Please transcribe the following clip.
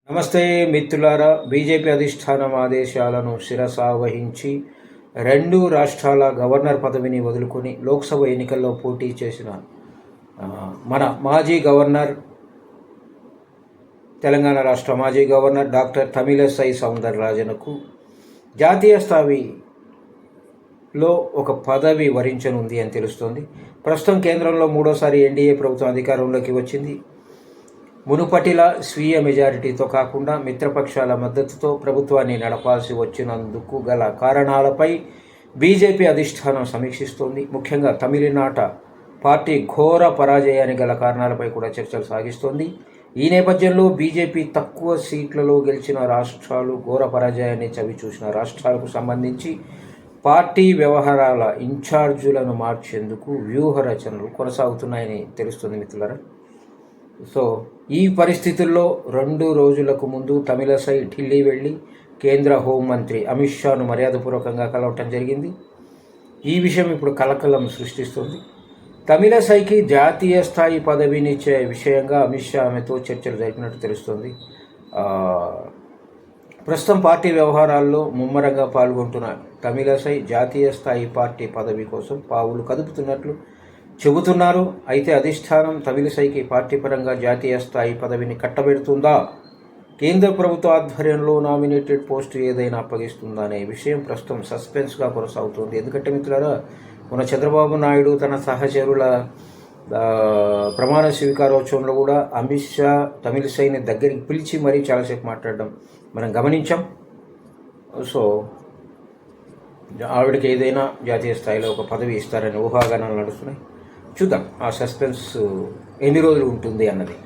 నమస్తే మిత్రులారా, బీజేపీ అధిష్టానం ఆదేశాలను శిరసావహించి 2 రాష్ట్రాల గవర్నర్ పదవిని వదులుకొని లోక్సభ ఎన్నికల్లో పోటీ చేసిన మన మాజీ గవర్నర్, తెలంగాణ రాష్ట్ర మాజీ గవర్నర్ డాక్టర్ తమిళిసై సౌందరరాజన్కు జాతీయ స్థాయిలో ఒక పదవి వరించనుంది అని తెలుస్తోంది. ప్రస్తుతం కేంద్రంలో మూడోసారి ఎన్డీఏ ప్రభుత్వం అధికారంలోకి వచ్చింది. మునుపటిలా స్వీయ మెజారిటీతో కాకుండా మిత్రపక్షాల మద్దతుతో ప్రభుత్వాన్ని నడపాల్సి వచ్చినందుకు గల కారణాలపై బీజేపీ అధిష్టానం సమీక్షిస్తోంది. ముఖ్యంగా తమిళనాట పార్టీ ఘోర పరాజయానికి గల కారణాలపై కూడా చర్చలు సాగిస్తోంది. ఈ నేపథ్యంలో బీజేపీ తక్కువ సీట్లలో గెలిచిన రాష్ట్రాలు, ఘోర పరాజయాన్ని చవిచూసిన రాష్ట్రాలకు సంబంధించి పార్టీ వ్యవహారాల ఇన్ఛార్జీలను మార్చేందుకు వ్యూహ రచనలు కొనసాగుతున్నాయని తెలుస్తుంది మిత్రులారా. సో ఈ పరిస్థితుల్లో 2 రోజులకు ముందు తమిళిసై ఢిల్లీ వెళ్ళి కేంద్ర హోంమంత్రి అమిత్ షాను మర్యాదపూర్వకంగా కలవటం జరిగింది. ఈ విషయం ఇప్పుడు కలకలం సృష్టిస్తుంది. తమిళిసైకి జాతీయ స్థాయి పదవినిచ్చే విషయంగా అమిత్ షా ఆమెతో చర్చలు జరిపినట్టు తెలుస్తుంది. ప్రస్తుతం పార్టీ వ్యవహారాల్లో ముమ్మరంగా పాల్గొంటున్న తమిళిసై జాతీయ స్థాయి పార్టీ పదవి కోసం పావులు కదుపుతున్నట్లు చెబుతున్నారు. అయితే అధిష్టానం తమిళిసైకి పార్టీ పరంగా జాతీయ స్థాయి పదవిని కట్టబెడుతుందా, కేంద్ర ప్రభుత్వ ఆధ్వర్యంలో నామినేటెడ్ పోస్టు ఏదైనా అప్పగిస్తుందా అనే విషయం ప్రస్తుతం సస్పెన్స్గా కొనసాగుతుంది. ఎందుకంటే మిత్రులారా, మన చంద్రబాబు నాయుడు తన సహచరుల ప్రమాణ స్వీకారోత్సవంలో కూడా అమిత్ షా తమిళిసైని దగ్గరికి పిలిచి మరీ చాలాసేపు మాట్లాడడం మనం గమనించాం. సో ఆవిడకి ఏదైనా జాతీయ స్థాయిలో ఒక పదవి ఇస్తారని ఊహాగానాలు నడుస్తున్నాయి. చూద్దాం ఆ సస్పెన్స్ ఎన్ని రోజులు ఉంటుంది అన్నది.